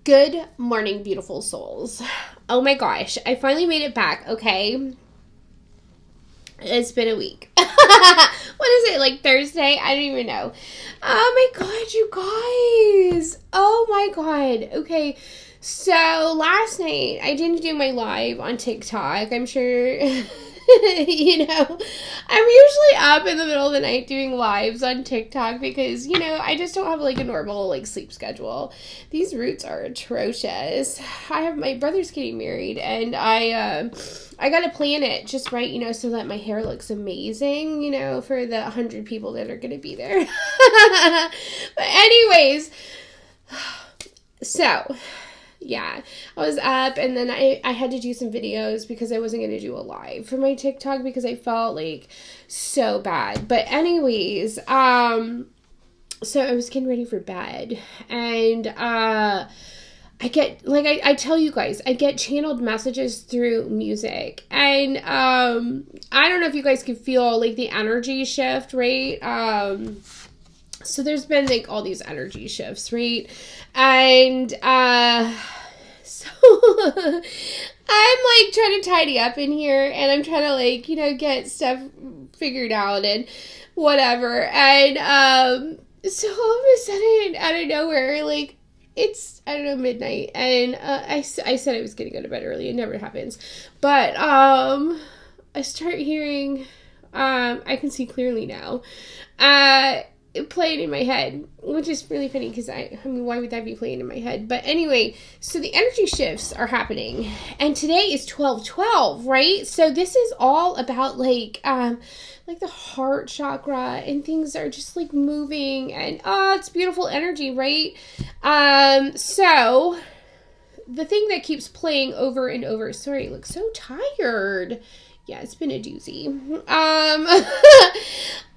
Good morning, beautiful souls. Oh my gosh, I finally made it back, okay? It's been a week. What is it, like Thursday? I don't even know. Oh my god, you guys. Oh my god. Okay, so last night I didn't do my live on TikTok. I'm sure, I'm usually up in the middle of the night doing lives on TikTok because, I just don't have like a normal like sleep schedule. These roots are atrocious. My brother's getting married and I gotta plan it just right, so that my hair looks amazing, for the 100 people that are gonna be there. But anyways, so yeah, I was up and then I had to do some videos because I wasn't going to do a live for my TikTok because I felt like so bad. But anyways, so I was getting ready for bed and, I get, like, I tell you guys, I get channeled messages through music. And, I don't know if you guys can feel, like, the energy shift, right? So there's been, like, all these energy shifts, right? And, so I'm, like, trying to tidy up in here. And I'm trying to, like, get stuff figured out and whatever. And, so all of a sudden, out of nowhere, like, it's, I don't know, midnight, and I said I was going to go to bed early. It never happens. But I start hearing, I can see clearly now, playing in my head, which is really funny because I mean, why would that be playing in my head? But anyway, so the energy shifts are happening, and today is 12/12, right? So this is all about like the heart chakra, and things are just like moving, and it's beautiful energy, right? So the thing that keeps playing over and over, sorry, I look so tired. Yeah, it's been a doozy.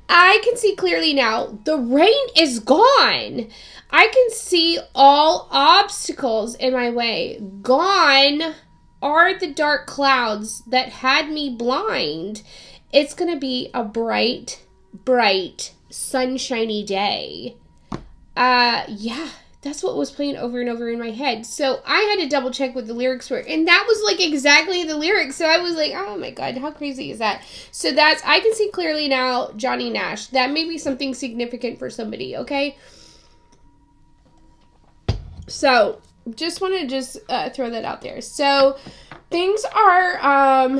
I can see clearly now. The rain is gone. I can see all obstacles in my way. Gone are the dark clouds that had me blind. It's going to be a bright, bright, sunshiny day. Yeah, that's what was playing over and over in my head. So I had to double check what the lyrics were. And that was like exactly the lyrics. So I was like, oh my God, how crazy is that? So I can see clearly now, Johnny Nash. That may be something significant for somebody, okay? So just want to throw that out there. So things are,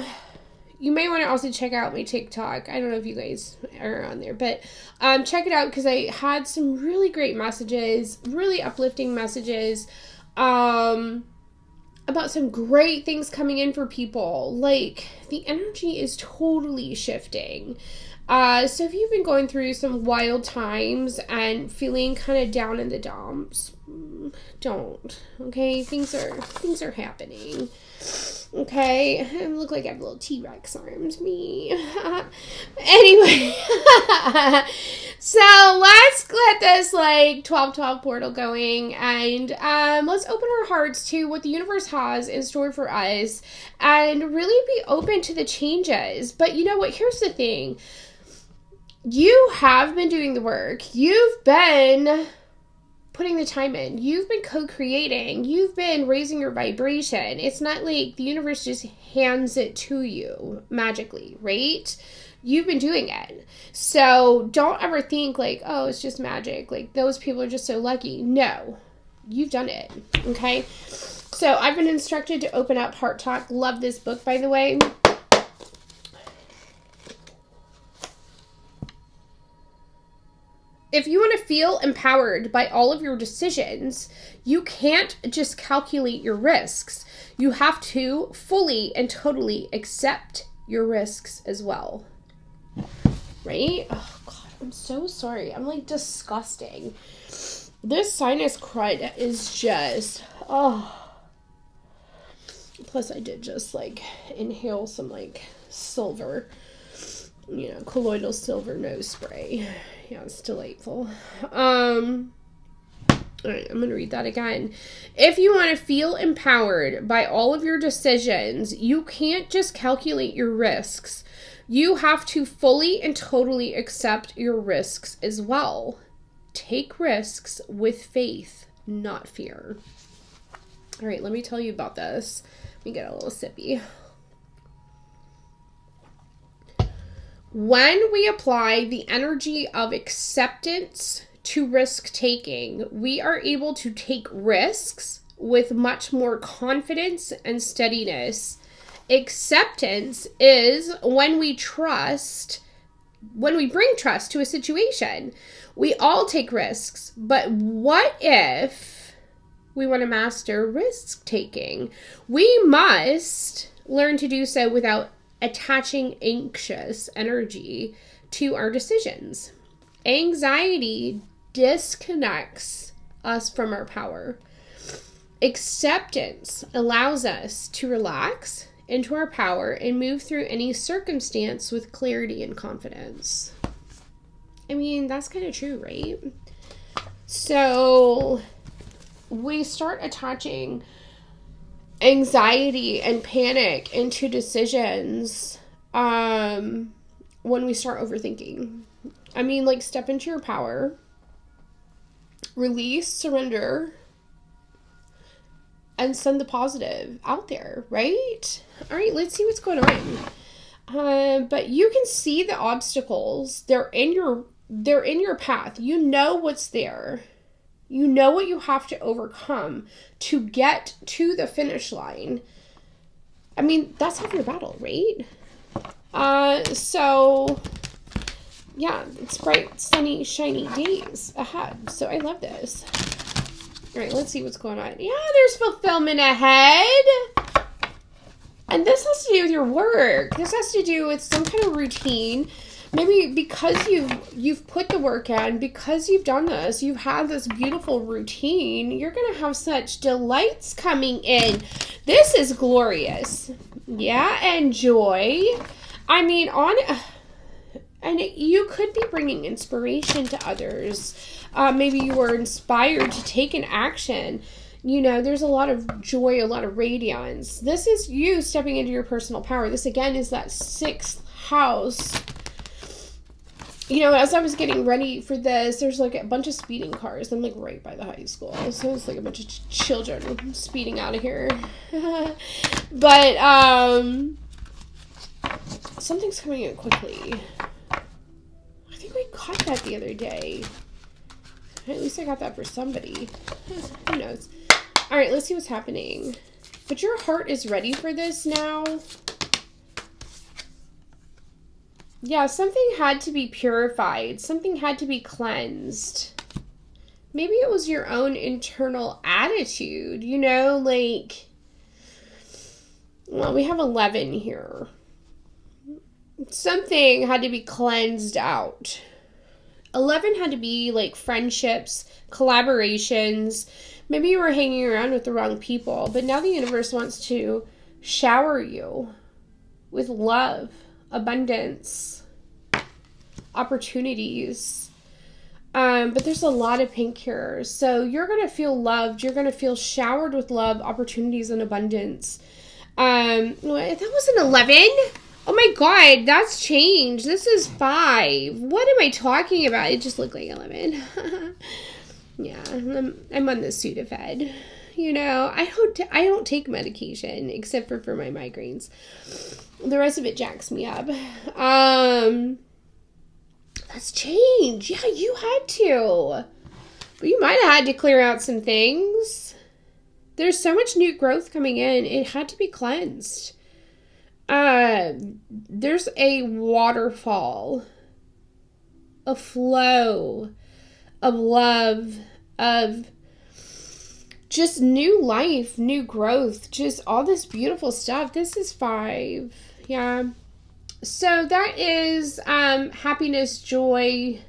you may want to also check out my TikTok. I don't know if you guys are on there, but check it out because I had some really great messages, really uplifting messages about some great things coming in for people. Like, the energy is totally shifting. So if you've been going through some wild times and feeling kind of down in the dumps, don't. Okay, things are happening. Okay, I look like I have little T-Rex arms, me. Anyway, so let's get this like 12/12 portal going, and let's open our hearts to what the universe has in store for us, and really be open to the changes. But you know what? Here's the thing. You have been doing the work. You've been putting the time in. You've been co-creating. You've been raising your vibration. It's not like the universe just hands it to you magically, right? You've been doing it. So don't ever think like, oh, it's just magic. Like, those people are just so lucky. No, you've done it. Okay. So I've been instructed to open up Heart Talk. Love this book, by the way. If you want to feel empowered by all of your decisions, you can't just calculate your risks. You have to fully and totally accept your risks as well. Right? Oh, God, I'm so sorry. I'm, like, disgusting. This sinus crud is just, oh. Plus, I did just, like, inhale some, like, silver, colloidal silver nose spray. Yeah, it's delightful. All right, I'm going to read that again. If you want to feel empowered by all of your decisions, you can't just calculate your risks. You have to fully and totally accept your risks as well. Take risks with faith, not fear. All right, let me tell you about this. Let me get a little sippy. When we apply the energy of acceptance to risk taking, we are able to take risks with much more confidence and steadiness. Acceptance is when we bring trust to a situation. We all take risks, but what if we want to master risk taking? We must learn to do so without attaching anxious energy to our decisions. Anxiety disconnects us from our power. Acceptance allows us to relax into our power and move through any circumstance with clarity and confidence. I mean, that's kind of true, right? So we start attaching anxiety and panic into decisions when we start overthinking. I mean, like, step into your power, release, surrender, and send the positive out there, right? All right, let's see what's going on. But you can see the obstacles. They're in your path. You know what's there. You know what you have to overcome to get to the finish line. I mean, that's half your battle, right? So, yeah, it's bright, sunny, shiny days ahead. So I love this. All right, let's see what's going on. Yeah, there's fulfillment ahead. And this has to do with your work. This has to do with some kind of routine. Maybe because you've put the work in, because you've done this, you've had this beautiful routine, you're going to have such delights coming in. This is glorious. Yeah, and joy. I mean, and you could be bringing inspiration to others. Maybe you were inspired to take an action. You know, there's a lot of joy, a lot of radiance. This is you stepping into your personal power. This, again, is that 6th house. You know, as I was getting ready for this, there's like a bunch of speeding cars. I'm like right by the high school. So it's like a bunch of children speeding out of here. But, something's coming in quickly. I think we caught that the other day. At least I got that for somebody. Who knows? All right, let's see what's happening. But your heart is ready for this now. Yeah, something had to be purified. Something had to be cleansed. Maybe it was your own internal attitude, you know, like, well, we have 11 here. Something had to be cleansed out. 11 had to be like friendships, collaborations. Maybe you were hanging around with the wrong people, but now the universe wants to shower you with love, abundance, opportunities. But there's a lot of pink here. So you're going to feel loved. You're going to feel showered with love, opportunities, and abundance. That was an 11? Oh my God, that's changed. This is 5. What am I talking about? It just looked like 11. Yeah, I'm on the Sudafed. You know, I don't take medication except for my migraines. The rest of it jacks me up. That's change. Yeah, you had to. But you might have had to clear out some things. There's so much new growth coming in. It had to be cleansed. There's a waterfall, a flow of love, of just new life, new growth, just all this beautiful stuff. This is 5. Yeah. So that is happiness, joy,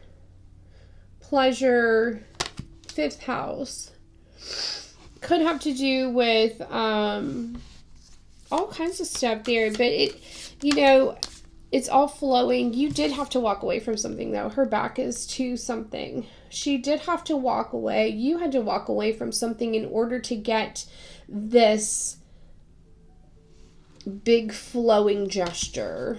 pleasure, 5th house. Could have to do with all kinds of stuff there, but it's all flowing. You did have to walk away from something, though. Her back is to something. She did have to walk away. You had to walk away from something in order to get this big flowing gesture.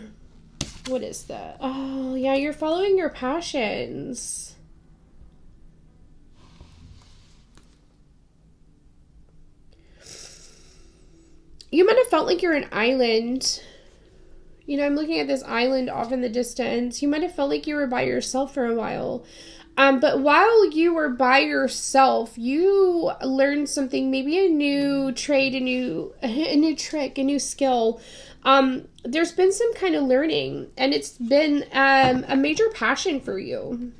What is that? Oh, yeah, you're following your passions. You might have felt like you're an island. You know, I'm looking at this island off in the distance. You might have felt like you were by yourself for a while. But while you were by yourself, you learned something, maybe a new trade, a new trick, a new skill. There's been some kind of learning, and it's been a major passion for you.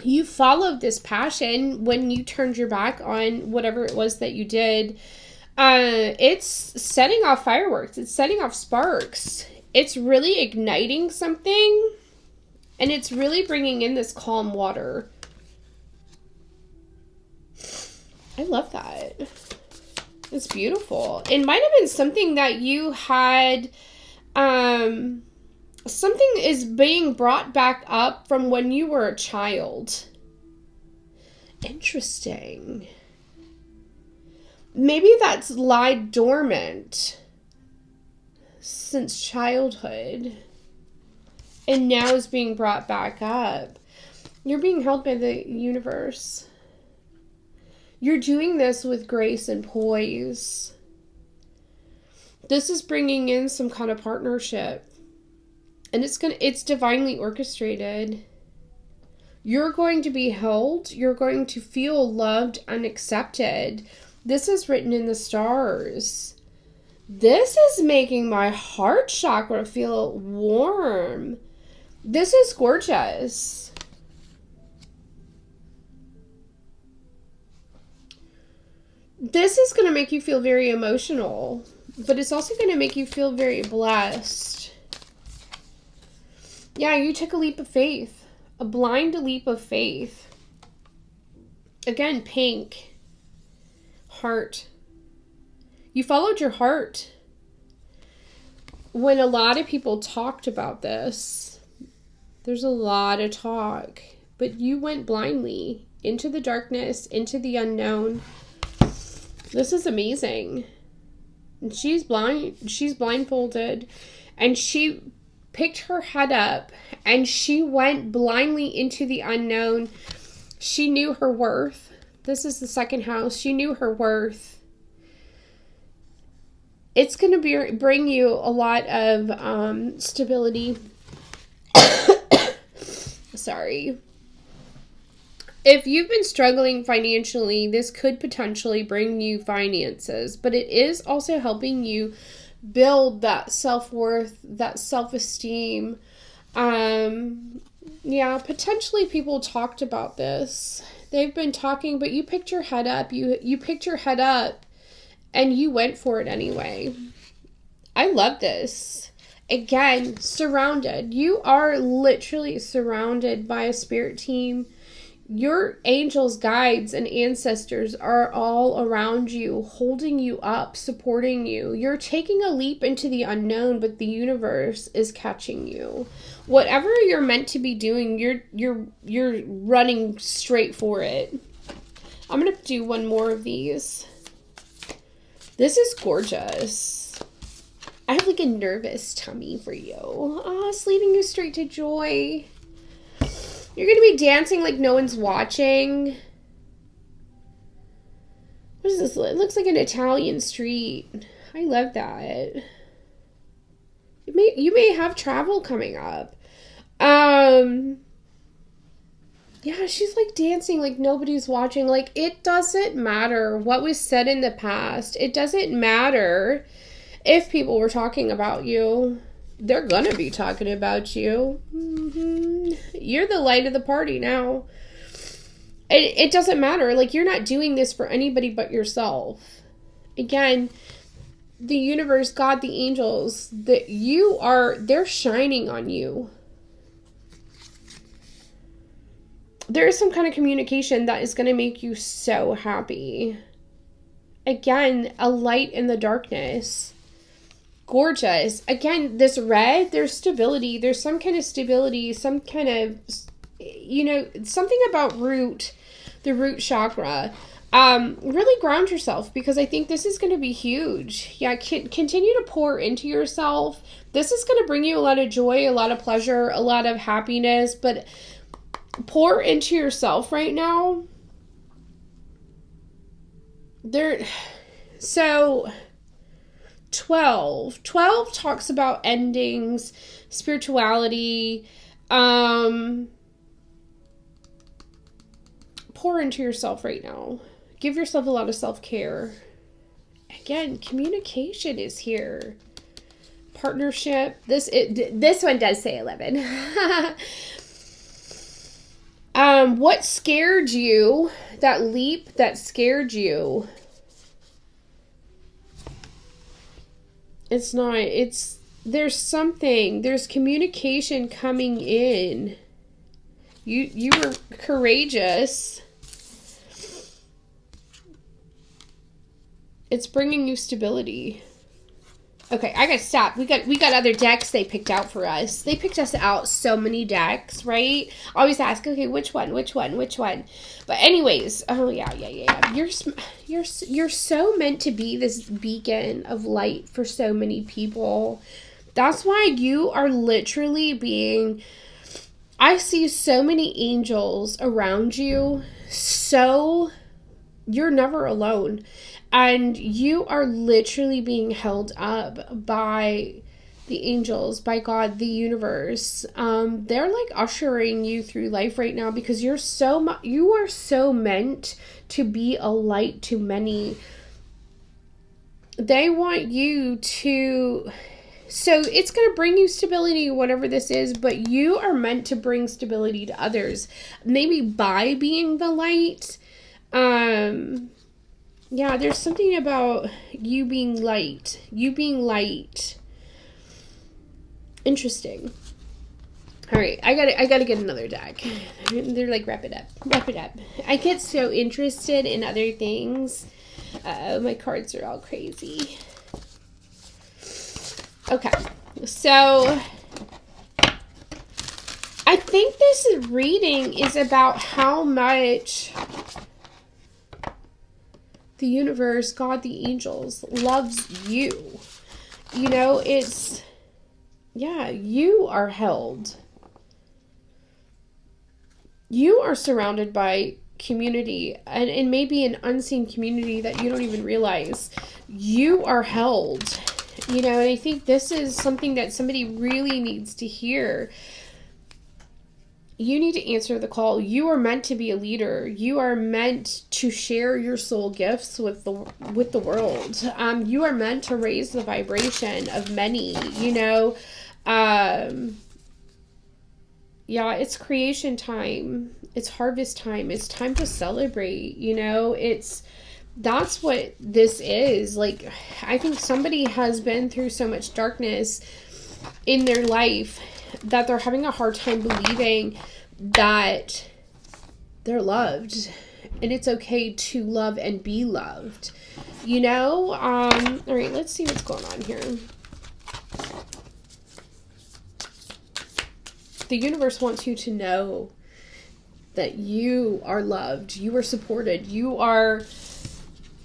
You followed this passion when you turned your back on whatever it was that you did. It's setting off fireworks. It's setting off sparks. It's really igniting something. And it's really bringing in this calm water. I love that. It's beautiful. It might have been something that you had, something is being brought back up from when you were a child. Interesting. Maybe that's lied dormant since childhood. And now is being brought back up. You're being held by the universe. You're doing this with grace and poise. This is bringing in some kind of partnership. And it's divinely orchestrated. You're going to be held. You're going to feel loved and accepted. This is written in the stars. This is making my heart chakra feel warm. This is gorgeous. This is going to make you feel very emotional, but it's also going to make you feel very blessed. Yeah, you took a leap of faith, a blind leap of faith. Again, pink, heart. You followed your heart. When a lot of people talked about this, there's a lot of talk, but you went blindly into the darkness, into the unknown. This is amazing. And she's blindfolded, and she picked her head up, and she went blindly into the unknown. She knew her worth. This is the second house. She knew her worth. It's going to bring you a lot of stability. Sorry. If you've been struggling financially, this could potentially bring you finances, but it is also helping you build that self-worth, that self-esteem. Yeah, potentially people talked about this. They've been talking, but you picked your head up. You picked your head up and you went for it anyway. I love this. Again, surrounded. You are literally surrounded by a spirit team. Your angels, guides, and ancestors are all around you, holding you up, supporting you. You're taking a leap into the unknown, but the universe is catching you. Whatever you're meant to be doing, you're running straight for it. I'm going to do one more of these. This is gorgeous. I have like a nervous tummy for you. Oh, it's leading you straight to joy. You're going to be dancing like no one's watching. What is this? It looks like an Italian street. I love that. You may have travel coming up. Yeah, she's like dancing like nobody's watching. Like, it doesn't matter what was said in the past. It doesn't matter if people were talking about you. They're gonna be talking about you. You're the light of the party now. It doesn't matter. Like, you're not doing this for anybody but yourself. Again, the universe, God, the angels, they're shining on you. There is some kind of communication that is going to make you so happy. Again, a light in the darkness. Gorgeous. Again, this red, there's stability. There's some kind of stability, some kind of, something about the root chakra. Really ground yourself, because I think this is going to be huge. Yeah, continue to pour into yourself. This is going to bring you a lot of joy, a lot of pleasure, a lot of happiness, but pour into yourself right now. So 12 talks about endings, spirituality. Pour into yourself right now. Give yourself a lot of self-care. Again, communication is here. Partnership. This one does say 11. What scared you? That leap that scared you. It's not. There's communication coming in. You were courageous. It's bringing you stability. Okay, I gotta stop. We got other decks they picked out for us. They picked us out so many decks, right? I always ask, okay, which one? But anyways, oh yeah. You're so meant to be this beacon of light for so many people. That's why you are literally being. I see so many angels around you. So you're never alone. And you are literally being held up by the angels, by God, the universe. They're like ushering you through life right now because you are so meant to be a light to many. They want you to. So it's going to bring you stability, whatever this is, but you are meant to bring stability to others. Maybe by being the light. Yeah, there's something about you being light. Interesting. All right, I gotta get another deck. They're like, wrap it up. I get so interested in other things. My cards are all crazy. Okay, so I think this reading is about how much the universe, God, the angels, loves you. You know, you are held. You are surrounded by community, and maybe an unseen community that you don't even realize. You are held. You know, and I think this is something that somebody really needs to hear. You need to answer the call. You are meant to be a leader. You are meant to share your soul gifts with the world. You are meant to raise the vibration of many, you know. Yeah, it's creation time. It's harvest time. It's time to celebrate, you know. That's what this is. Like, I think somebody has been through so much darkness in their life that they're having a hard time believing that they're loved, and it's okay to love and be loved, you know. All right, let's see what's going on here. The universe wants you to know that you are loved, you are supported, you are,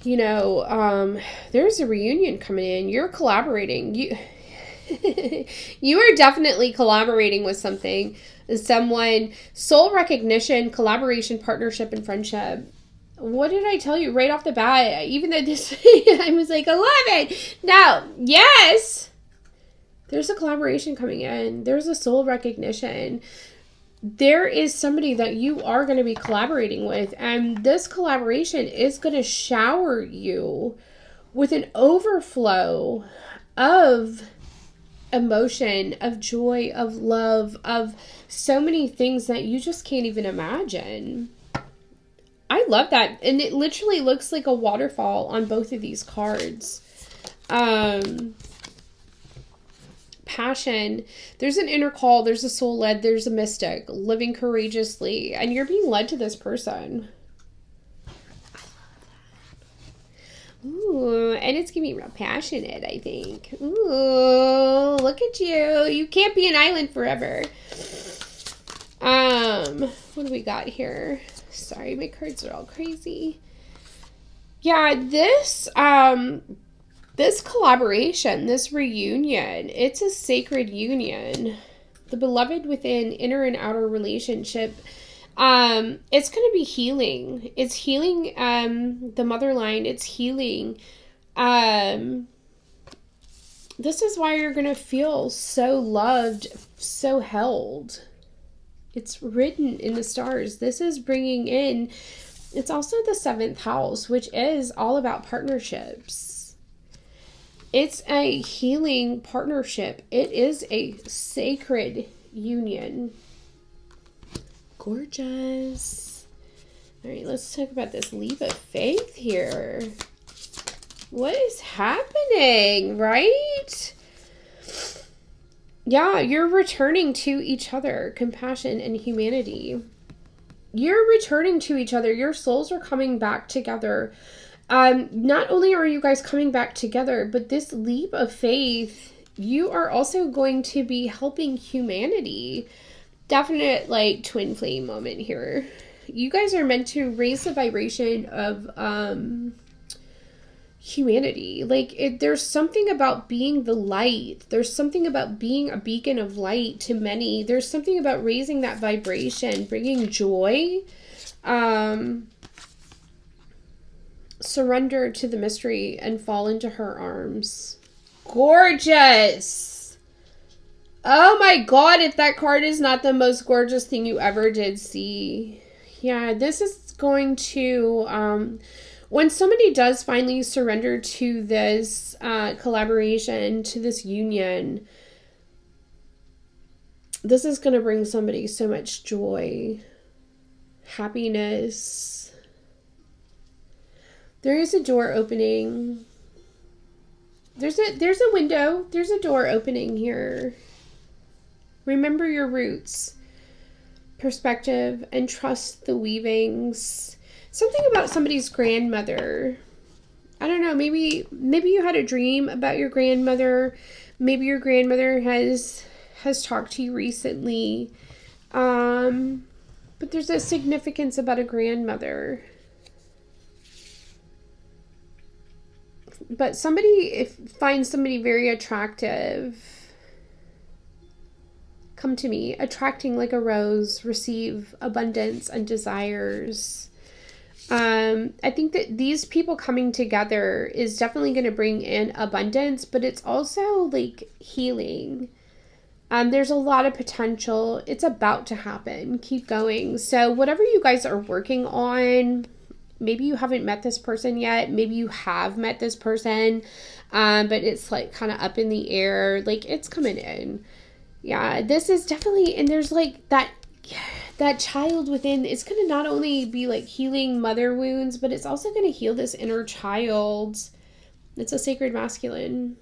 you know, there's a reunion coming in. You're collaborating. You are definitely collaborating with someone, soul recognition, collaboration, partnership, and friendship. What did I tell you right off the bat? Even though this, I was like, 11. Now, yes, there's a collaboration coming in. There's a soul recognition. There is somebody that you are going to be collaborating with, and this collaboration is going to shower you with an overflow of emotion, of joy, of love, of so many things that you just can't even imagine. I love that. And it literally looks like a waterfall on both of these cards. Passion. There's an inner call. There's a soul led. There's a mystic living courageously. And you're being led to this person. Ooh, and it's gonna be real passionate, I think. Ooh, look at you. You can't be an island forever. What do we got here? Sorry, my cards are all crazy. Yeah, this collaboration, this reunion, it's a sacred union. The beloved within, inner and outer relationship. It's going to be healing. It's healing, the mother line. It's healing, This is why you're going to feel so loved, so held. It's written in the stars. This is bringing in, it's also the 7th house, which is all about partnerships. It's a healing partnership. It is a sacred union. Gorgeous. All right, let's talk about this leap of faith here. What is happening, right? Yeah, you're returning to each other, compassion and humanity. You're returning to each other. Your souls are coming back together. Not only are you guys coming back together, but this leap of faith, you are also going to be helping humanity. Definite, like, twin flame moment here. You guys are meant to raise the vibration of, humanity. Like, there's something about being the light. There's something about being a beacon of light to many. There's something about raising that vibration, bringing joy. Surrender to the mystery and fall into her arms. Gorgeous. Oh my God, if that card is not the most gorgeous thing you ever did see. Yeah, this is going to, when somebody does finally surrender to this collaboration, to this union, this is going to bring somebody so much joy, happiness. There is a door opening. There's a window. There's a door opening here. Remember your roots, perspective, and trust the weavings. Something about somebody's grandmother. I don't know, maybe you had a dream about your grandmother. Maybe your grandmother has talked to you recently. But there's a significance about a grandmother. But somebody finds somebody very attractive. Come to me, attracting like a rose, receive abundance and desires. I think that these people coming together is definitely going to bring in abundance, but it's also like healing. There's a lot of potential. It's about to happen. Keep going. So whatever you guys are working on, maybe you haven't met this person yet. Maybe you have met this person, but it's like kind of up in the air. Like, it's coming in. Yeah, this is definitely, and there's like that child within. It's going to not only be like healing mother wounds, but it's also going to heal this inner child. It's a sacred masculine.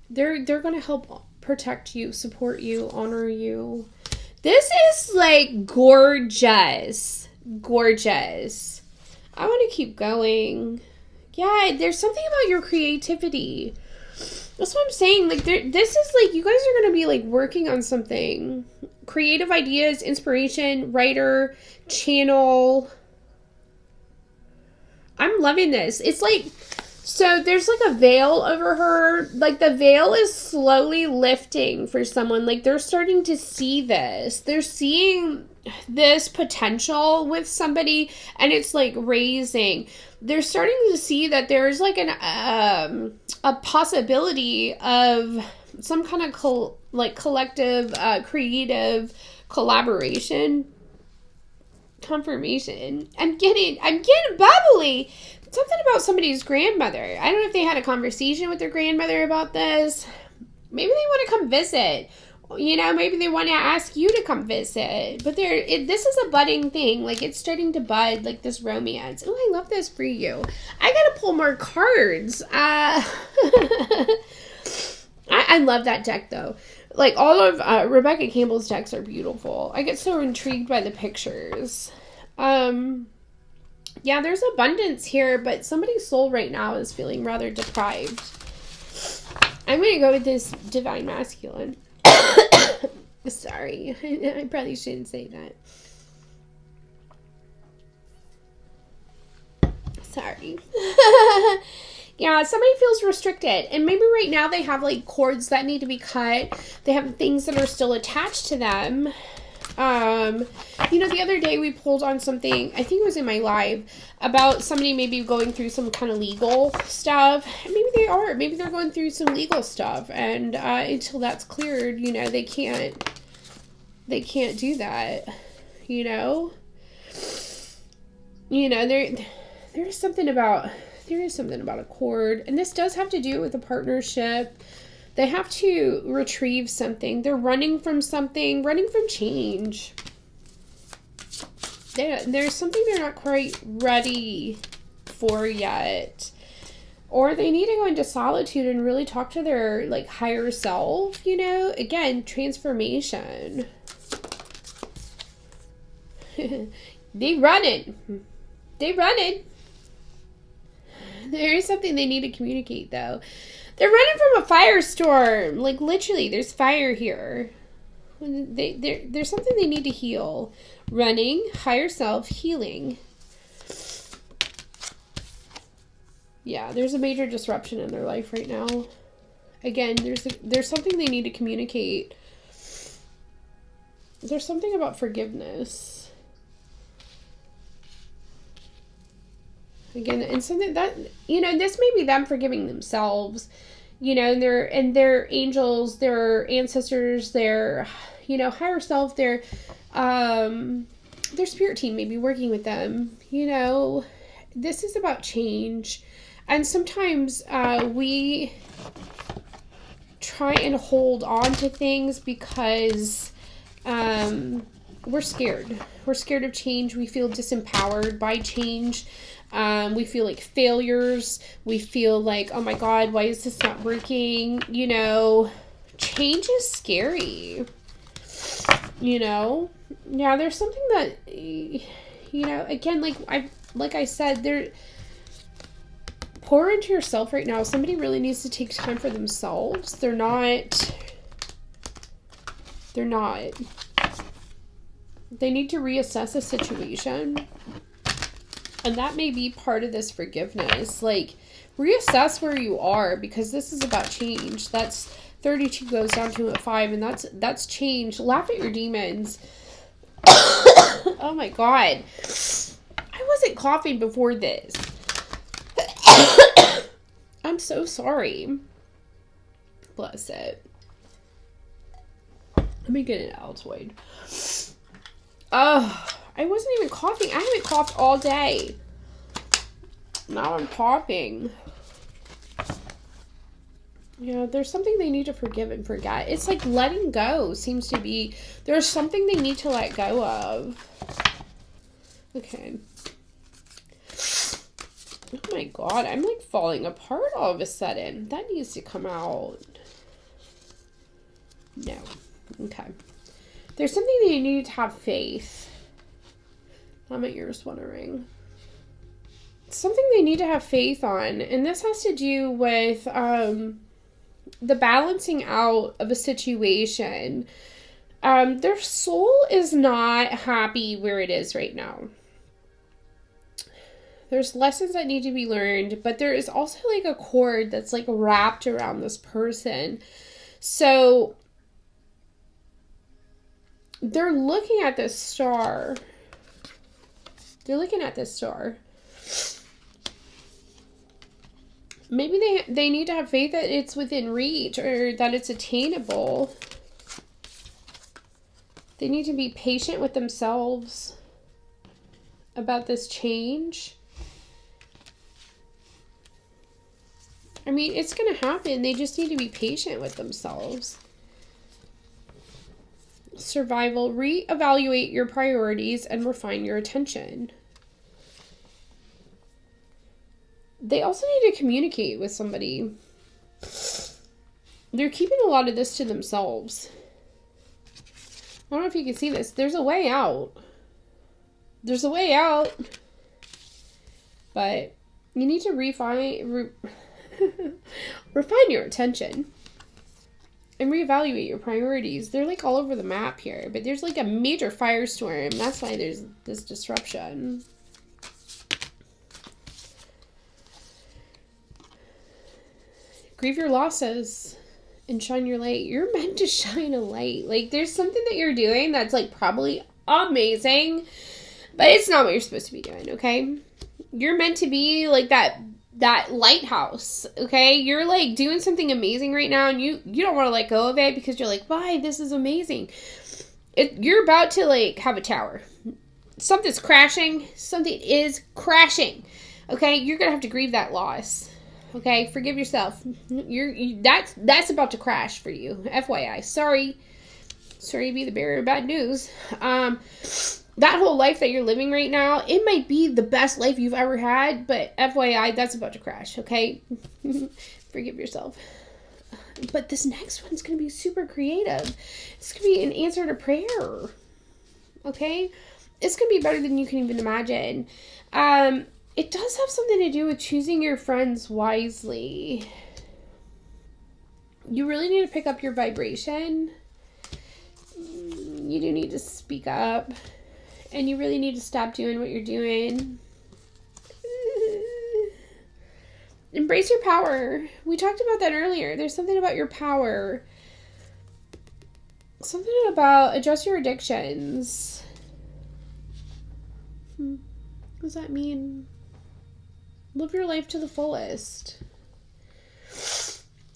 They're going to help protect you, support you, honor you. This is like gorgeous. Gorgeous. I want to keep going. Yeah, there's something about your creativity. That's what I'm saying. Like, this is like, you guys are going to be like working on something. Creative ideas, inspiration, writer, channel. I'm loving this. It's like, so there's like a veil over her. Like, the veil is slowly lifting for someone. Like, they're starting to see this. They're seeing this potential with somebody, and it's like raising. They're starting to see that there's like a possibility of some kind of collective creative collaboration. Confirmation. I'm getting bubbly. Something about somebody's grandmother. I don't know if they had a conversation with their grandmother about this. Maybe they want to come visit. You know, maybe they want to ask you to come visit. But this is a budding thing. Like, it's starting to bud, like this romance. Oh, I love this for you. I gotta pull more cards. I love that deck, though. Like, all of Rebecca Campbell's decks are beautiful. I get so intrigued by the pictures. Yeah, there's abundance here, but somebody's soul right now is feeling rather deprived. I'm going to go with this divine masculine. Sorry, I probably shouldn't say that. Sorry. Yeah, somebody feels restricted, and maybe right now they have like cords that need to be cut. They have things that are still attached to them. The other day we pulled on something, I think it was in my live, about somebody maybe going through some kind of legal stuff. Maybe they are. Maybe they're going through some legal stuff, and until that's cleared, they can't do that. There is something about a cord, and this does have to do with a partnership. They have to retrieve something. They're running from something, running from change. There's something they're not quite ready for yet. Or they need to go into solitude and really talk to their, higher self, Again, transformation. They running. There is something they need to communicate, though. They're running from a firestorm. Literally, there's fire here. There's something they need to heal. Running, higher self, healing. Yeah, there's a major disruption in their life right now. Again, there's something they need to communicate. There's something about forgiveness. Again, and something that, this may be them forgiving themselves, and their angels, their ancestors, their, higher self, their spirit team may be working with them. This is about change. And sometimes we try and hold on to things because we're scared. We're scared of change. We feel disempowered by change. We feel like failures. We feel like, oh my God, why is this not working? Change is scary. Yeah, there's something that, again, like I said, pour into yourself right now. Somebody really needs to take time for themselves. They're not. They need to reassess a situation. And that may be part of this forgiveness. Reassess where you are, because this is about change. That's 32 goes down to a 5, and that's change. Laugh at your demons. Oh my God. I wasn't coughing before this. I'm so sorry. Bless it. Let me get an Altoid. Oh, I wasn't even coughing. I haven't coughed all day. Now I'm coughing. Yeah, there's something they need to forgive and forget. It's like letting go seems to be... There's something they need to let go of. Okay. Oh my God, I'm falling apart all of a sudden. That needs to come out. No. Okay. There's something that you need to have faith. Now my ear's wondering. Something they need to have faith on. And this has to do with the balancing out of a situation. Their soul is not happy where it is right now. There's lessons that need to be learned, but there is also a cord that's wrapped around this person. So they're looking at this star. Maybe they need to have faith that it's within reach or that it's attainable. They need to be patient with themselves about this change. I mean, it's going to happen. They just need to be patient with themselves. Survival. Reevaluate your priorities and refine your attention. They also need to communicate with somebody. They're keeping a lot of this to themselves. I don't know if you can see this. There's a way out. There's a way out. But you need to refine your attention. And reevaluate your priorities. They're all over the map here. But there's a major firestorm. That's why there's this disruption. Grieve your losses. and shine your light. You're meant to shine a light. Like, there's something that you're doing that's, like, probably amazing, but it's not what you're supposed to be doing, okay? You're meant to be, like, that lighthouse, okay? You're, like, doing something amazing right now, and you don't want to let go of it because you're like, why? This is amazing. You're about to, like, have a tower. Something's crashing. Something is crashing, okay? You're going to have to grieve that loss. Okay, forgive yourself. That's about to crash for you. FYI. Sorry to be the bearer of bad news. That whole life that you're living right now, it might be the best life you've ever had, but FYI, that's about to crash, okay? Forgive yourself. But this next one's going to be super creative. It's going to be an answer to prayer. Okay? It's going to be better than you can even imagine. It does have something to do with choosing your friends wisely. You really need to pick up your vibration. You do need to speak up. And you really need to stop doing what you're doing. Embrace your power. We talked about that earlier. There's something about your power. Something about address your addictions. What does that mean? Live your life to the fullest.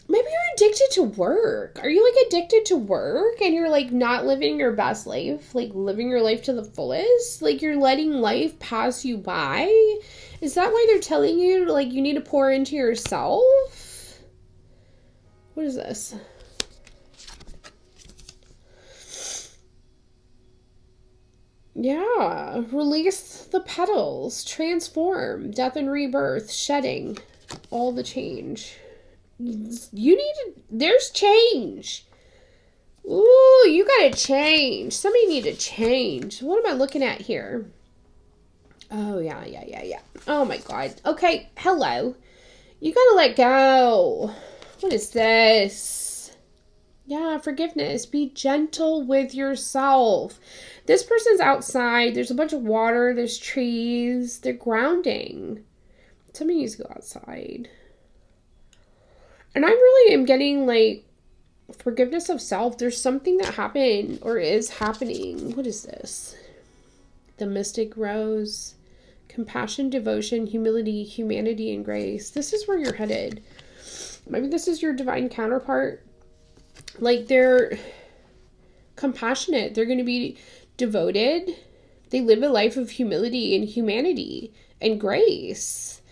Maybe you're addicted to work. Are you, like, addicted to work and you're, like, not living your best life? Like, living your life to the fullest? Like, you're letting life pass you by? Is that why they're telling you, like, you need to pour into yourself? What is this? Yeah. Release the petals. Transform. Death and rebirth. Shedding. All the change. You need to, there's change. Ooh, you gotta change. Somebody need to change. What am I looking at here? Oh, yeah. Oh, my God. Okay, hello. You gotta let go. What is this? Yeah, forgiveness. Be gentle with yourself. This person's outside. There's a bunch of water. There's trees. They're grounding. Somebody needs to go outside. And I really am getting, like, forgiveness of self. There's something that happened or is happening. What is this? The Mystic Rose. Compassion, devotion, humility, humanity, and grace. This is where you're headed. Maybe this is your divine counterpart. Like, they're compassionate. They're going to be devoted. They live a life of humility and humanity and grace.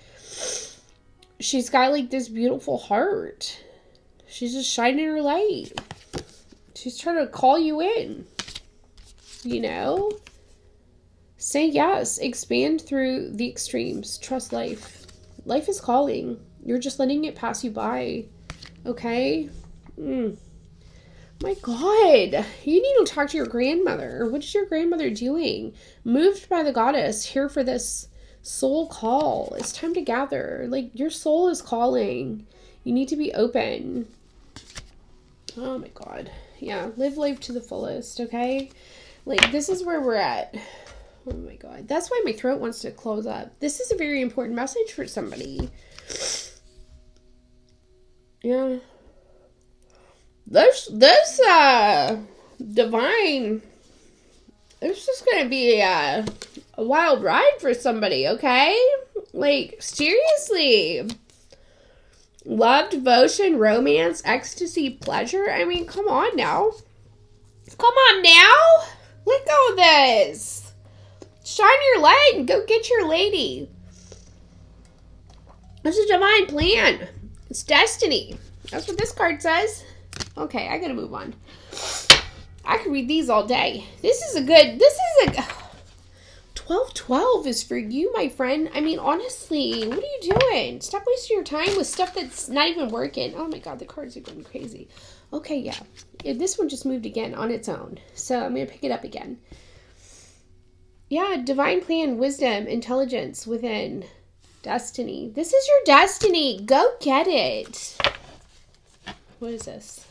She's got, like, this beautiful heart. She's just shining her light. She's trying to call you in. You know? Say yes. Expand through the extremes. Trust life. Life is calling. You're just letting it pass you by. Okay? My God. You need to talk to your grandmother. What is your grandmother doing? Moved by the goddess. Here for this soul call. It's time to gather. Like, your soul is calling. You need to be open. Oh my God. Yeah, live life to the fullest, okay? Like, this is where we're at. Oh my God. That's why my throat wants to close up. This is a very important message for somebody. Yeah. This divine, it's just gonna be a wild ride for somebody, okay? Like, seriously. Love, devotion, romance, ecstasy, pleasure. I mean, come on now. Come on now. Let go of this. Shine your light and go get your lady. It's a divine plan. It's destiny. That's what this card says. Okay, I gotta move on. I could read these all day. This is a 1212 is for you, my friend. I mean, honestly, what are you doing? Stop wasting your time with stuff that's not even working. Oh my God, the cards are going crazy. Okay, yeah. This one just moved again on its own. So I'm going to pick it up again. Yeah, divine plan, wisdom, intelligence within, destiny. This is your destiny. Go get it. What is this?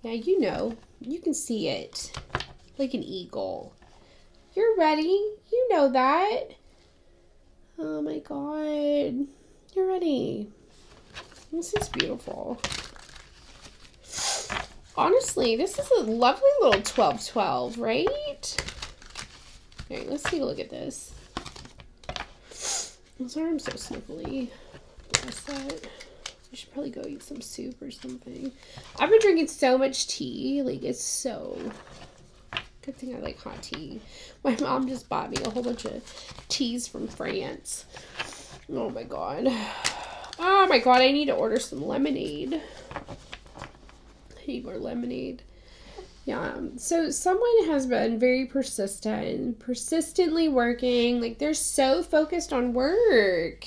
Yeah, you know. You can see it. Like an eagle. You're ready. You know that. Oh my God. You're ready. This is beautiful. Honestly, this is a lovely little 12-12, right? All right, let's take a look at this. I'm sorry I'm so sniffly. What's that? I should probably go eat some soup or something. I've been drinking so much tea. Like, it's so... Good thing I like hot tea. My mom just bought me a whole bunch of teas from France. Oh my god. Oh my god, I need to order some lemonade. I need more lemonade. Yeah, so someone has been very persistent, persistently working. Like, they're so focused on work.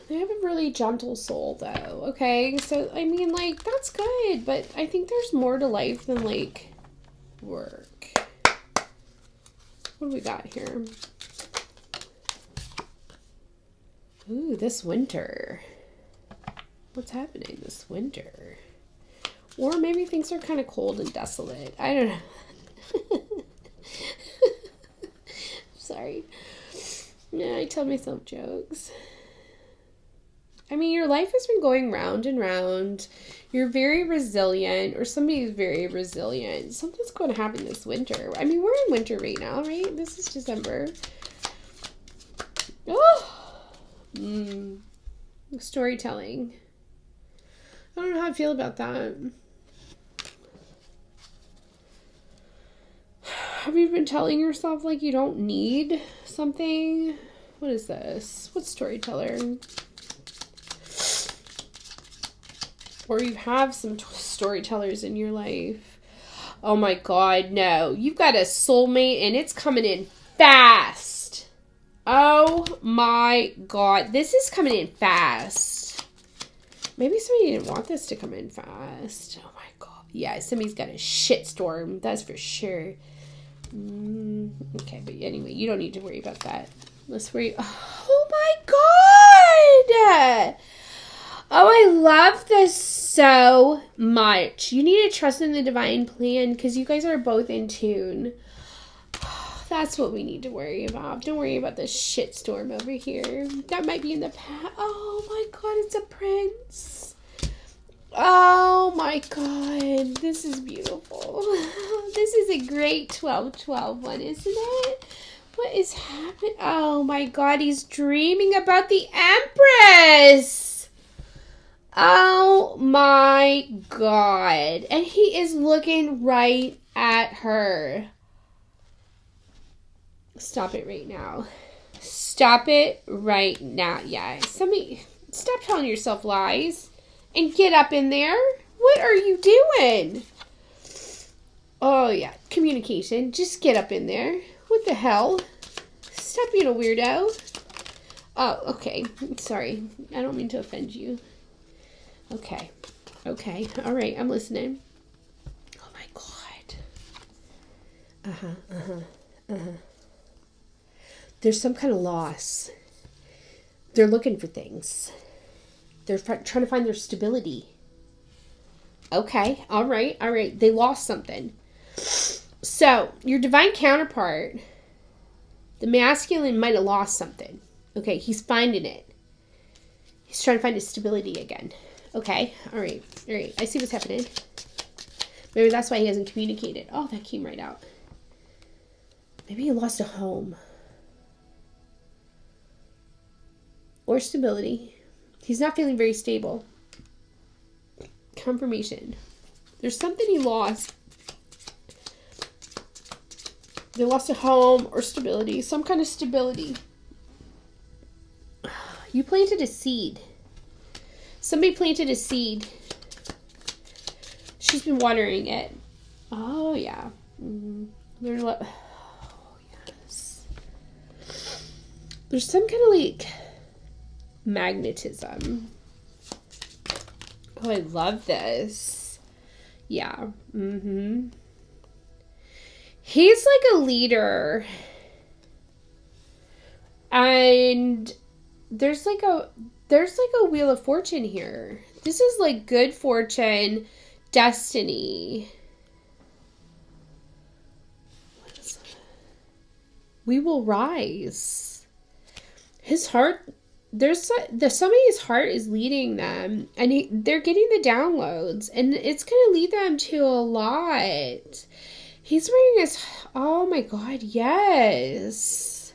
They have a really gentle soul, though, okay? So, I mean, like, that's good, but I think there's more to life than, like, work. What do we got here? Ooh, this winter. What's happening this winter? Or maybe things are kind of cold and desolate. I don't know. Sorry. Yeah, I tell myself jokes. I mean, your life has been going round and round. You're very resilient, or somebody is very resilient. Something's going to happen this winter. I mean, we're in winter right now, right? This is December. Oh! Storytelling. I don't know how I feel about that. Have you been telling yourself, like, you don't need something? What is this? What's storyteller? Or you have some storytellers in your life. Oh my god, no. You've got a soulmate and it's coming in fast. Oh my god. This is coming in fast. Maybe somebody didn't want this to come in fast. Oh my god. Yeah, somebody's got a shitstorm. That's for sure. Okay, but anyway, you don't need to worry about that. Let's worry. Oh my god! Oh, I love this so much. You need to trust in the divine plan because you guys are both in tune. That's what we need to worry about. Don't worry about this shitstorm over here. That might be in the past. Oh my god, it's a prince. Oh my god, this is beautiful. This is a great 12-12 one, isn't it? What is happening? Oh my god, he's dreaming about the Empress. Oh my god. And he is looking right at her. Stop it right now. Stop it right now. Yeah, somebody, stop telling yourself lies and get up in there. What are you doing? Oh yeah, communication. Just get up in there. What the hell? Stop being a weirdo. Oh, okay. Sorry. I don't mean to offend you. Okay. Okay. All right. I'm listening. Oh my god. There's some kind of loss. They're looking for things. They're trying to find their stability. Okay. All right. All right. They lost something. So, your divine counterpart, the masculine, might have lost something. Okay. He's finding it. He's trying to find his stability again. Okay. All right. All right. I see what's happening. Maybe that's why he hasn't communicated. Oh, that came right out. Maybe he lost a home. Or stability. He's not feeling very stable. Confirmation. There's something he lost. They lost a home or stability. Some kind of stability. You planted a seed. Somebody planted a seed. She's been watering it. Oh, yeah. Oh, yes. There's some kind of, like, magnetism. Oh, I love this. Yeah. He's like a leader. And there's like a wheel of fortune here. This is like good fortune, destiny. What is that? We will rise. His heart somebody's heart is leading them, and they're getting the downloads, and it's going to lead them to a lot. He's wearing his, oh my God, yes.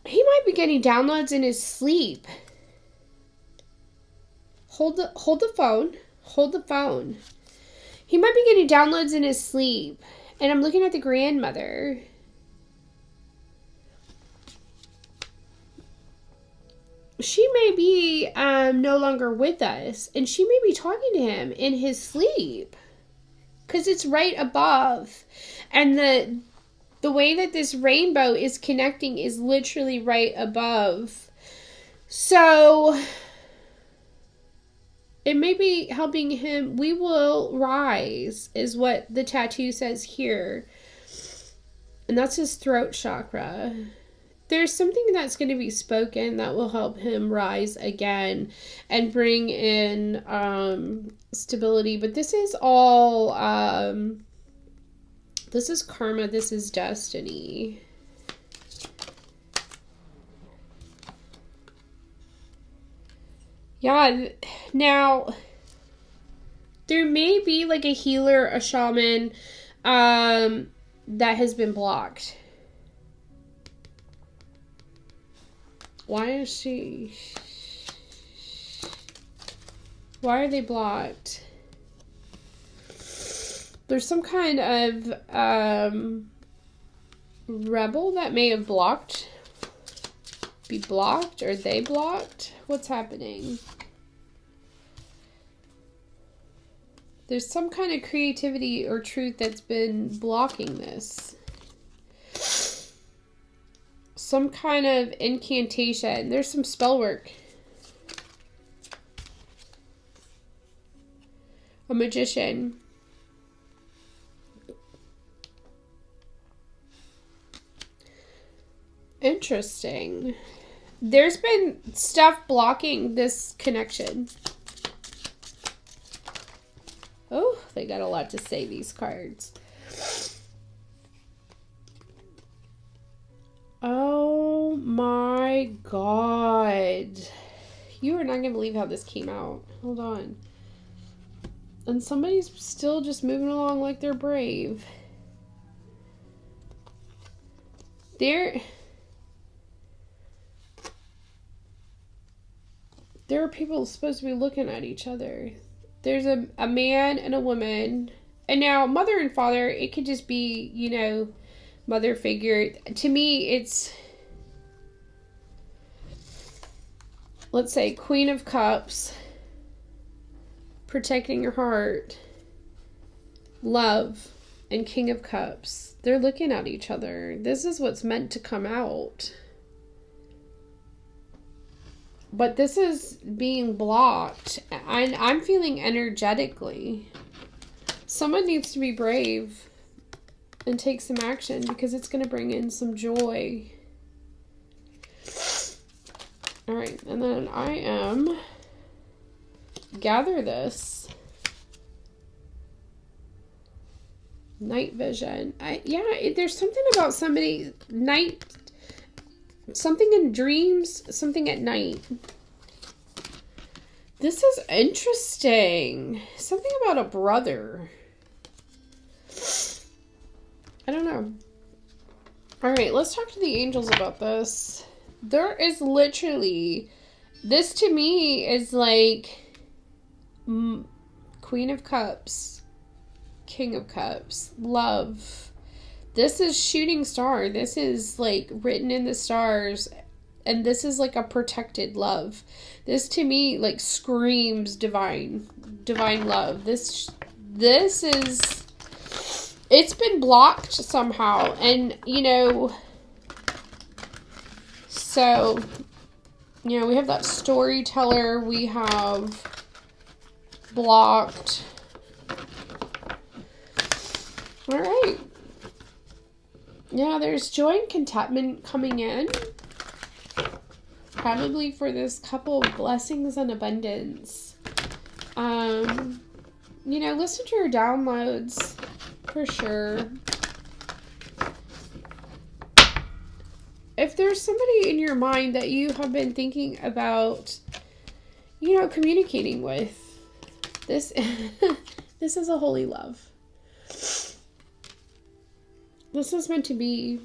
He might be getting downloads in his sleep. Hold the phone. Hold the phone. He might be getting downloads in his sleep. And I'm looking at the grandmother. She may be no longer with us. And she may be talking to him in his sleep. Because it's right above. And the way that this rainbow is connecting is literally right above. So it may be helping him. We will rise is what the tattoo says here. And that's his throat chakra. There's something that's going to be spoken that will help him rise again and bring in stability. But this is all, this is karma, this is destiny. Yeah, now, there may be like a healer, a shaman, that has been blocked. Why are they blocked? There's some kind of rebel that may have be blocked, or they blocked. What's happening? There's some kind of creativity or truth that's been blocking this. Some kind of incantation. There's some spell work. A magician. Interesting. There's been stuff blocking this connection. Oh, they got a lot to say, these cards. Oh my God. You are not going to believe how this came out. Hold on. And somebody's still just moving along like they're brave. There are people supposed to be looking at each other. There's a man and a woman. And now, mother and father, it could just be, you know, mother figure. To me, it's, let's say, Queen of Cups, protecting your heart, love, and King of Cups. They're looking at each other. This is what's meant to come out. But this is being blocked. And I'm feeling energetically. Someone needs to be brave and take some action, because it's going to bring in some joy. Alright, and then I am gather this. Night vision. There's something about somebody, something in dreams, something at night. This is interesting. Something about a brother. I don't know. Alright, let's talk to the angels about this. There is literally, this to me is like Queen of Cups, King of Cups, love. This is shooting star. This is like written in the stars. And this is like a protected love. This to me like screams divine love. This is, it's been blocked somehow. And, you know, so, you know, we have that storyteller. We have blocked. All right. Yeah, there's joy and contentment coming in. Probably for this couple of blessings and abundance. You know, listen to your downloads for sure. If there's somebody in your mind that you have been thinking about, communicating with, this, this is a holy love. This is meant to be,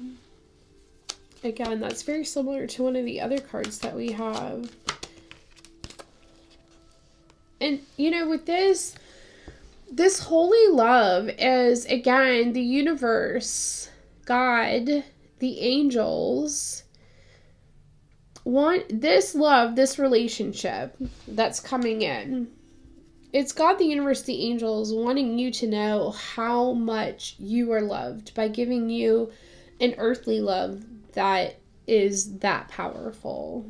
again, that's very similar to one of the other cards that we have. And, with this holy love is, again, the universe, God, the angels want this love, this relationship that's coming in. It's God, the universe, the angels wanting you to know how much you are loved by giving you an earthly love that is that powerful.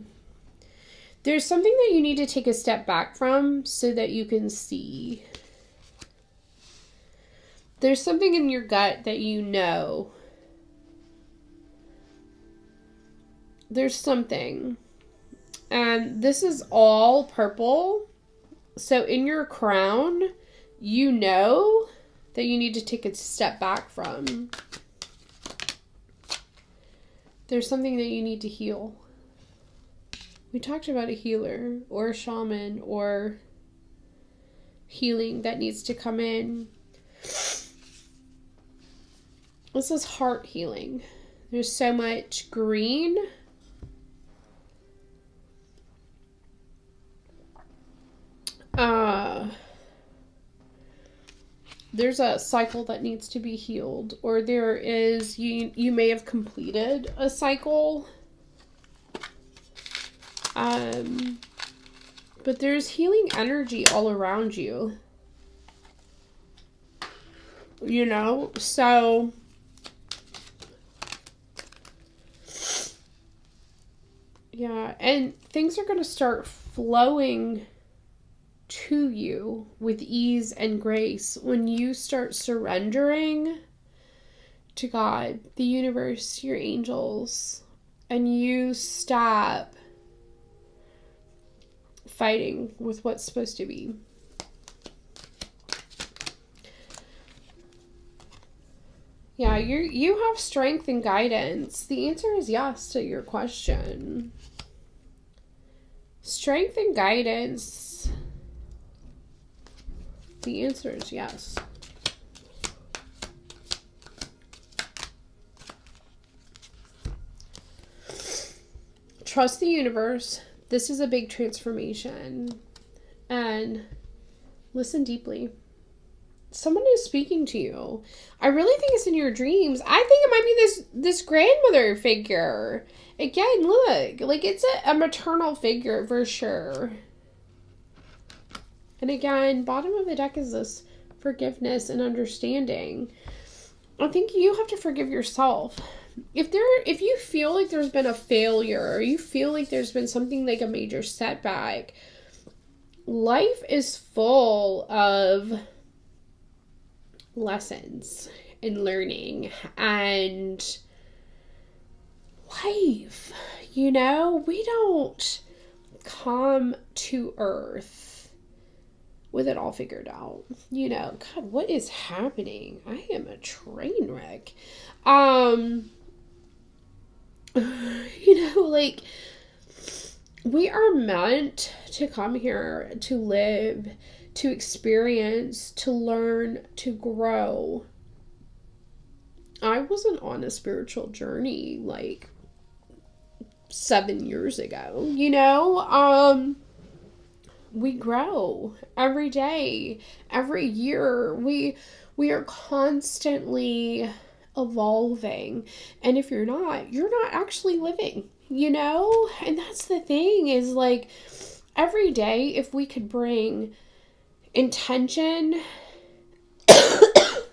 There's something that you need to take a step back from so that you can see. There's something in your gut that you know. There's something. And this is all purple. So in your crown, you know that you need to take a step back from. There's something that you need to heal. We talked about a healer or a shaman or healing that needs to come in. This is heart healing. There's so much green. There's a cycle that needs to be healed, or there is, you may have completed a cycle. But there's healing energy all around you. So yeah, and things are going to start flowing to you with ease and grace when you start surrendering to God, the universe, your angels, and you stop fighting with what's supposed to be. Yeah, you have strength and guidance. The answer is yes to your question. Strength and guidance. The answer is yes. Trust the universe. This is a big transformation. And listen deeply. Someone is speaking to you. I really think it's in your dreams. I think it might be this grandmother figure. Again, look. Like, it's a maternal figure for sure. And again, bottom of the deck is this forgiveness and understanding. I think you have to forgive yourself. If you feel like there's been a failure, or you feel like there's been something like a major setback, life is full of lessons and learning and life. We don't come to Earth with it all figured out. God, what is happening? I am a train wreck. Like, we are meant to come here to live, to experience, to learn, to grow. I wasn't on a spiritual journey like 7 years ago, we grow every day, every year. We are constantly evolving. And if you're not actually living, And that's the thing is, like, every day, if we could bring intention.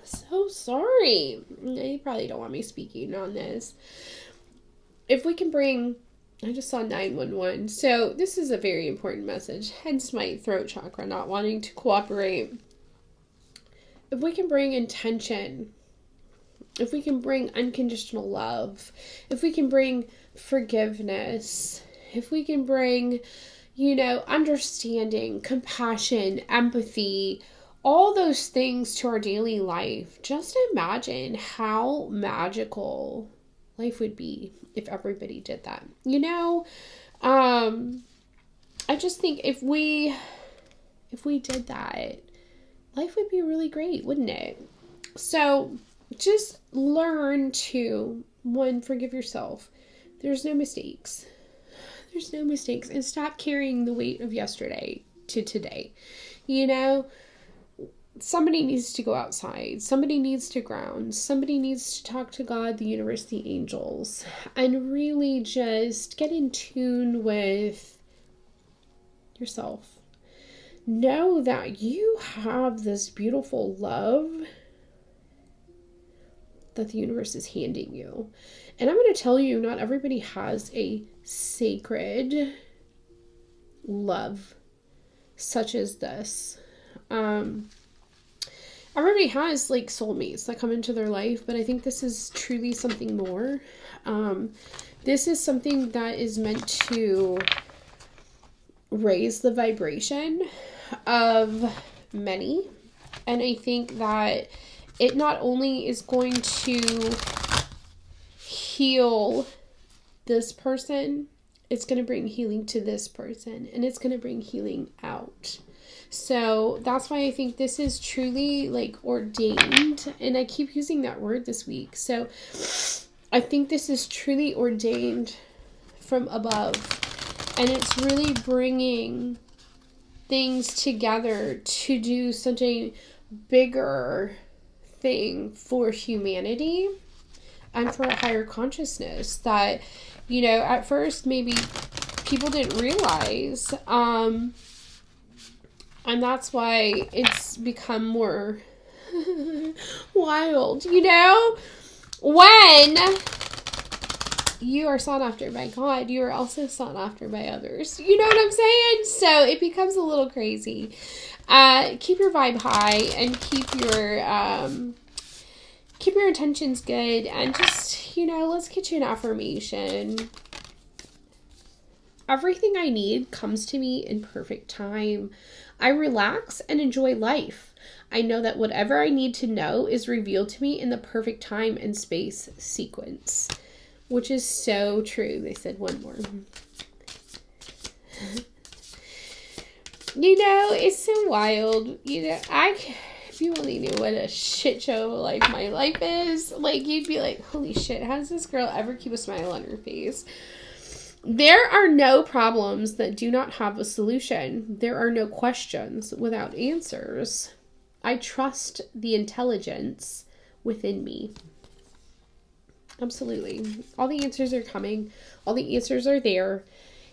So sorry. You probably don't want me speaking on this. If we can bring... I just saw 911. So this is a very important message. Hence my throat chakra not wanting to cooperate. If we can bring intention, if we can bring unconditional love, if we can bring forgiveness, if we can bring, understanding, compassion, empathy, all those things to our daily life, just imagine how magical life would be if everybody did that. I just think if we did that, life would be really great, wouldn't it? So just learn to, one, forgive yourself. There's no mistakes. There's no mistakes. And stop carrying the weight of yesterday to today. Somebody needs to go outside. Somebody needs to ground. Somebody needs to talk to God, the universe, the angels, and really just get in tune with yourself. Know that you have this beautiful love that the universe is handing you. And I'm going to tell you, not everybody has a sacred love such as this. Everybody has like soulmates that come into their life, but I think this is truly something more. This is something that is meant to raise the vibration of many. And I think that it not only is going to heal this person, it's going to bring healing to this person, and it's going to bring healing out. So that's why I think this is truly like ordained, and I keep using that word this week. So I think this is truly ordained from above, and it's really bringing things together to do such a bigger thing for humanity and for a higher consciousness that, at first maybe people didn't realize, and that's why it's become more wild, when you are sought after by God, you are also sought after by others. You know what I'm saying? So it becomes a little crazy. Keep your vibe high and keep your intentions good, and just, let's get you an affirmation. Everything I need comes to me in perfect time. I relax and enjoy life. I know that whatever I need to know is revealed to me in the perfect time and space sequence. Which is so true. They said one more. It's so wild. If you only knew what a shit show like my life is, like, you'd be like, holy shit, how does this girl ever keep a smile on her face? There are no problems that do not have a solution. There are no questions without answers. I trust the intelligence within me. Absolutely. All the answers are coming. All the answers are there.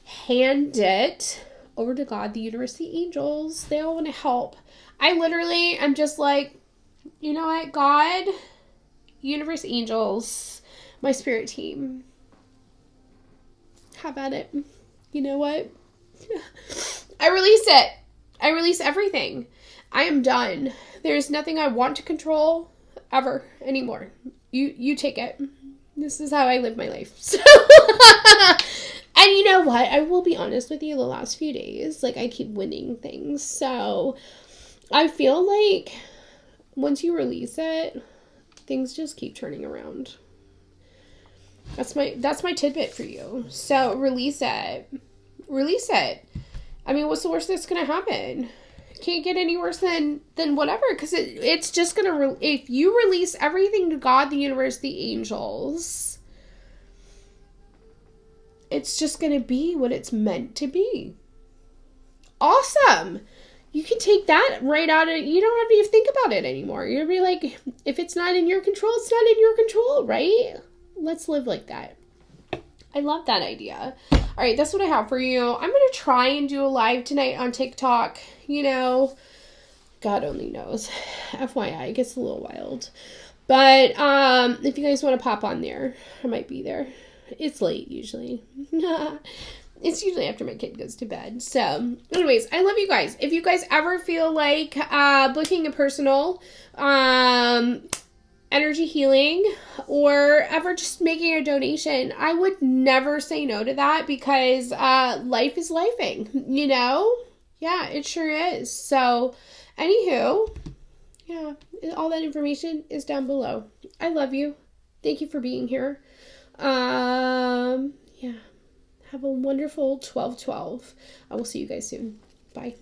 Hand it over to God, the universe, the angels. They all want to help. I literally am just like, you know what? God, universe, angels, my spirit team. Have at it. You know what? I release it. I release everything. I am done. There's nothing I want to control ever anymore. You take it. This is how I live my life. So, and you know what? I will be honest with you, the last few days, like, I keep winning things. So I feel like once you release it, things just keep turning around. That's my tidbit for you. So release it. Release it. I mean, what's the worst that's going to happen? It can't get any worse than whatever, because it's just going to, if you release everything to God, the universe, the angels, it's just going to be what it's meant to be. Awesome. You can take that right out of, you don't have to even think about it anymore. You'll be like, if it's not in your control, it's not in your control, right? Let's live like that. I love that idea. All right, that's what I have for you. I'm going to try and do a live tonight on TikTok. God only knows. FYI, it gets a little wild. But if you guys want to pop on there, I might be there. It's late usually. It's usually after my kid goes to bed. So, anyways, I love you guys. If you guys ever feel like booking a personal energy healing, or ever just making a donation, I would never say no to that, because life is lifing, Yeah, it sure is. So, anywho, yeah, all that information is down below. I love you. Thank you for being here. Yeah. Have a wonderful 12/12. I will see you guys soon. Bye.